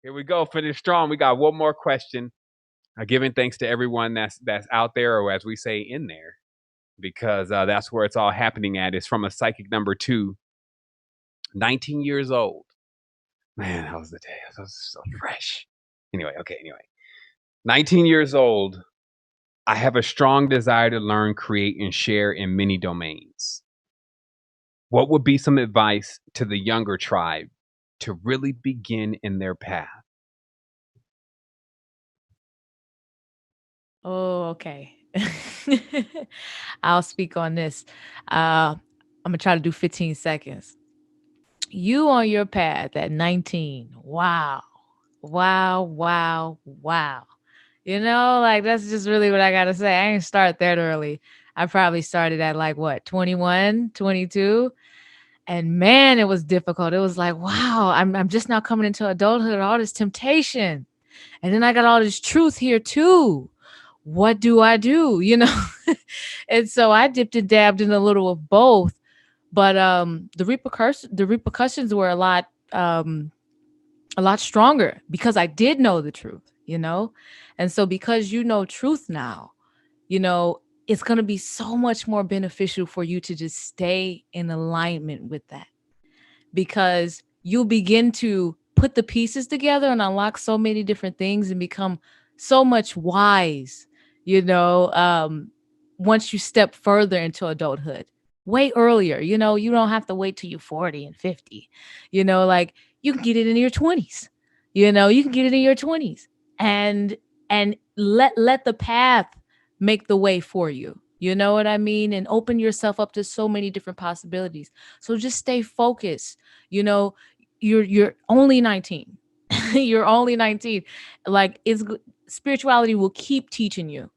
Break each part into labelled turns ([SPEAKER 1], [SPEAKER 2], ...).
[SPEAKER 1] Here we go. Finish strong. We got one more question. Giving thanks to everyone that's out there, or as we say, in there, because that's where it's all happening at. It's from a psychic number 2, 19 years old. Man, that was the day. That was so fresh. Anyway, 19 years old. I have a strong desire to learn, create, and share in many domains. What would be some advice to the younger tribe to really begin in their path?
[SPEAKER 2] Oh, okay. I'll speak on this. I'm gonna try to do 15 seconds. You on your path at 19. Wow. Wow, wow, wow. Like that's just really what I gotta say. I didn't start that early. I probably started at like what, 21, 22. And man, it was difficult. It was like, wow, I'm just now coming into adulthood, all this temptation. And then I got all this truth here too. What do I do? And so I dipped and dabbed in a little of both. But the repercussions were a lot stronger because I did know the truth. And so because you know truth now, you know, it's going to be so much more beneficial for you to just stay in alignment with that because you'll begin to put the pieces together and unlock so many different things and become so much wise, you know, once you step further into adulthood way earlier. You don't have to wait till you're 40 and 50. Like you can get it in your 20s. You can get it in your 20s and let the path make the way for you. You know what I mean? And open yourself up to so many different possibilities. So just stay focused. You know, you're only 19. You're only 19. Like spirituality will keep teaching you.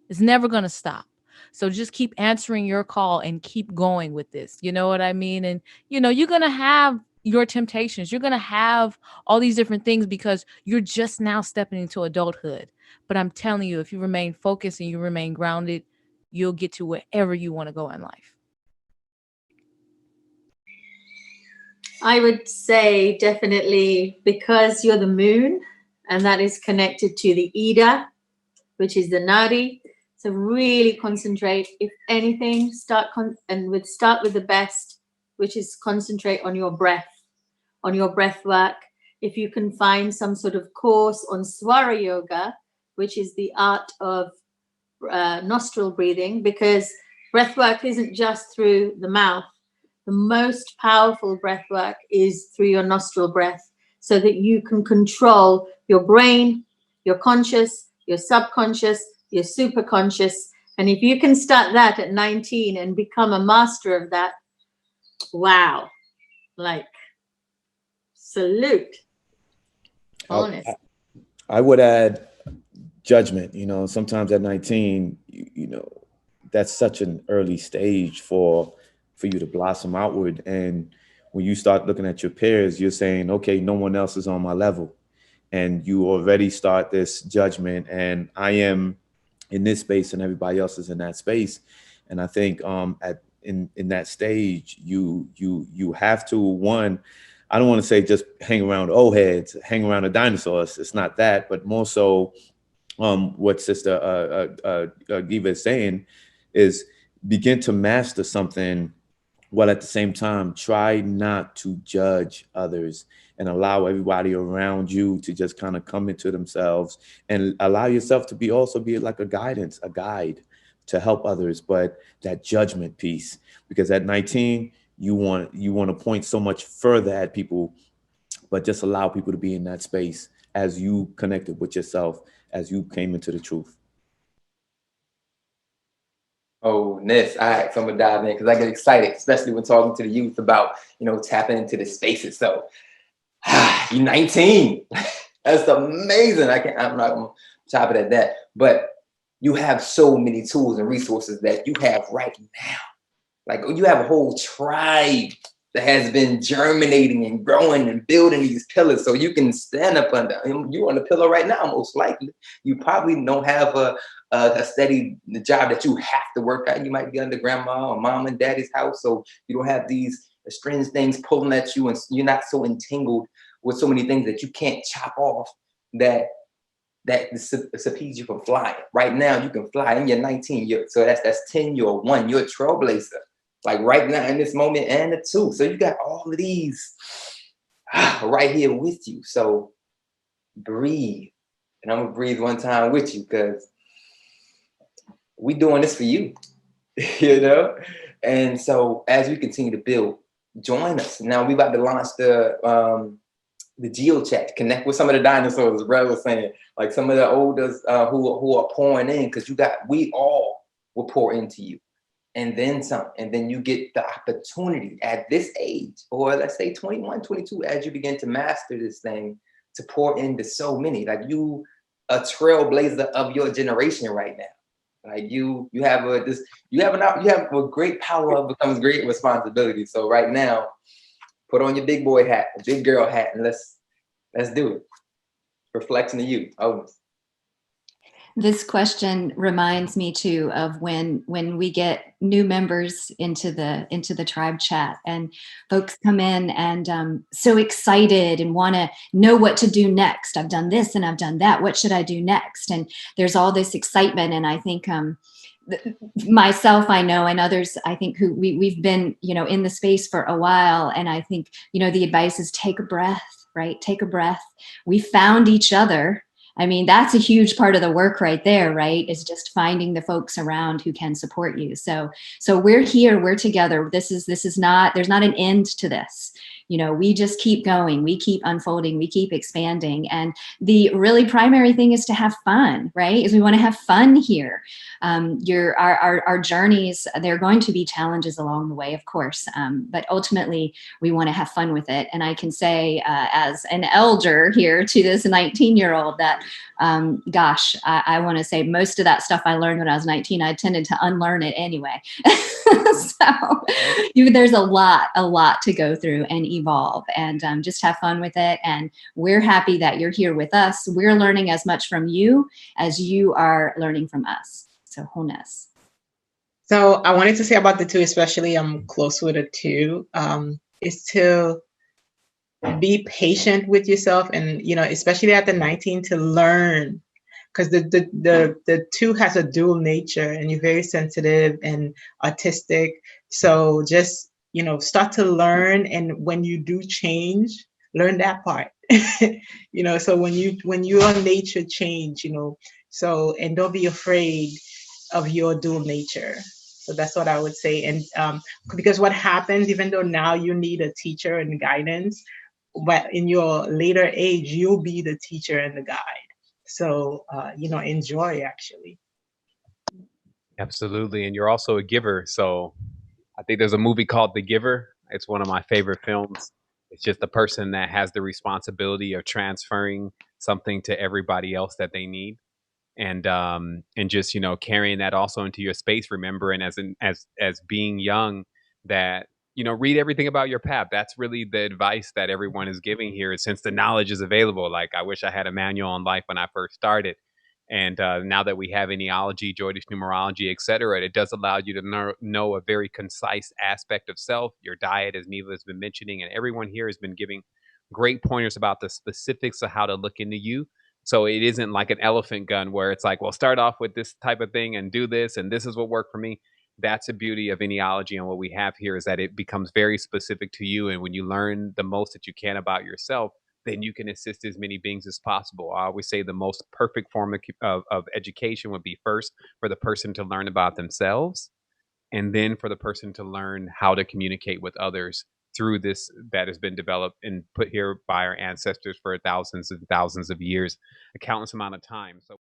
[SPEAKER 2] It's never going to stop. So just keep answering your call and keep going with this. You know what I mean? And you're going to have your temptations. You're going to have all these different things because you're just now stepping into adulthood. But I'm telling you, if you remain focused and you remain grounded, you'll get to wherever you want to go in life.
[SPEAKER 3] I would say definitely because you're the moon and that is connected to the Ida, which is the Nadi. So really concentrate. If anything, start with the best, which is concentrate on your breath work. If you can find some sort of course on Swara Yoga, which is the art of nostril breathing, because breath work isn't just through the mouth. The most powerful breath work is through your nostril breath, so that you can control your brain, your conscious, your subconscious, your superconscious. And if you can start that at 19 and become a master of that, wow, like salute. Honest.
[SPEAKER 4] I would add judgment. Sometimes at 19, that's such an early stage for you to blossom outward. And when you start looking at your peers, you're saying, okay, no one else is on my level. And you already start this judgment, and I am in this space and everybody else is in that space. And I think in that stage, you have to, one, I don't want to say just hang around old heads, hang around the dinosaurs. It's not that, but more so what Sister Giva is saying is begin to master something, while at the same time, try not to judge others and allow everybody around you to just kind of come into themselves, and allow yourself to be like a guide to help others. But that judgment piece, because at 19, you want to point so much further at people, but just allow people to be in that space as you connected with yourself, as you came into the truth.
[SPEAKER 5] Oh, Ness. All right, so I'm gonna dive in because I get excited, especially when talking to the youth about, tapping into the spaces. So you're 19. That's amazing. I'm not gonna top it at that. But you have so many tools and resources that you have right now. Like you have a whole tribe that has been germinating and growing and building these pillars, so you can stand up under him. You're on the pillow right now, most likely. You probably don't have a steady job that you have to work at. You might be under grandma or mom and daddy's house, so you don't have these strange things pulling at you, and you're not so entangled with so many things that you can't chop off that dissuades you from flying. Right now, you can fly and you're 19. So that's 10, you're 1, you're a trailblazer. Like right now in this moment, and a 2. So you got all of these right here with you. So breathe. And I'm gonna breathe one time with you, because we doing this for you, you know? And so as we continue to build, join us. Now we about to launch the geo chat, connect with some of the dinosaurs, as Brad was saying, like some of the oldest who are pouring in, because we all will pour into you. And then some, and then you get the opportunity at this age, or let's say 21, 22, as you begin to master this thing, to pour into so many. Like you, a trailblazer of your generation right now. Like you have a great power becomes great responsibility. So right now, put on your big boy hat, big girl hat, and let's do it. Reflecting to you. Oh.
[SPEAKER 6] This question reminds me too of when we get new members into the tribe chat, and folks come in and so excited and want to know what to do next. I've done this and I've done that. What should I do next? And there's all this excitement. And I think myself, I know, and others, I think, who we've been, in the space for a while. And I think, the advice is take a breath, right? Take a breath. We found each other. I mean, that's a huge part of the work right there, right? Is just finding the folks around who can support you. So we're here, we're together. There's not an end to this. We just keep going, we keep unfolding, we keep expanding. And the really primary thing is to have fun, right? Is we want to have fun here. Our journeys, there are going to be challenges along the way, of course. But ultimately we want to have fun with it. And I can say, as an elder here to this 19-year-old, that gosh, I want to say most of that stuff I learned when I was 19, I tended to unlearn it anyway. So there's a lot to go through and evolve, and just have fun with it. And we're happy that you're here with us. We're learning as much from you as you are learning from us. So wholeness.
[SPEAKER 7] So I wanted to say about the 2, especially I'm close with a 2, is to be patient with yourself, and especially at the 19, to learn, because the 2 has a dual nature, and you're very sensitive and autistic. So just start to learn, and when you do change, learn that part. So when your nature change, so, and don't be afraid of your dual nature. So that's what I would say. And because what happens, even though now you need a teacher and guidance, but in your later age, you'll be the teacher and the guide. So, enjoy, actually.
[SPEAKER 1] Absolutely. And you're also a giver. So I think there's a movie called The Giver. It's one of my favorite films. It's just the person that has the responsibility of transferring something to everybody else that they need. And just, carrying that also into your space, remembering as being young that, read everything about your path. That's really the advice that everyone is giving here, since the knowledge is available. Like, I wish I had a manual on life when I first started. And now that we have Ennealogy, Joydish numerology, etc., it does allow you to know a very concise aspect of self, your diet, as Neva has been mentioning, and everyone here has been giving great pointers about the specifics of how to look into you. So it isn't like an elephant gun where it's like, well, start off with this type of thing and do this, and this is what worked for me. That's the beauty of Ennealogy, and what we have here is that it becomes very specific to you. And when you learn the most that you can about yourself, then you can assist as many beings as possible. I always say the most perfect form of education would be first for the person to learn about themselves, and then for the person to learn how to communicate with others through this that has been developed and put here by our ancestors for thousands and thousands of years, a countless amount of time. So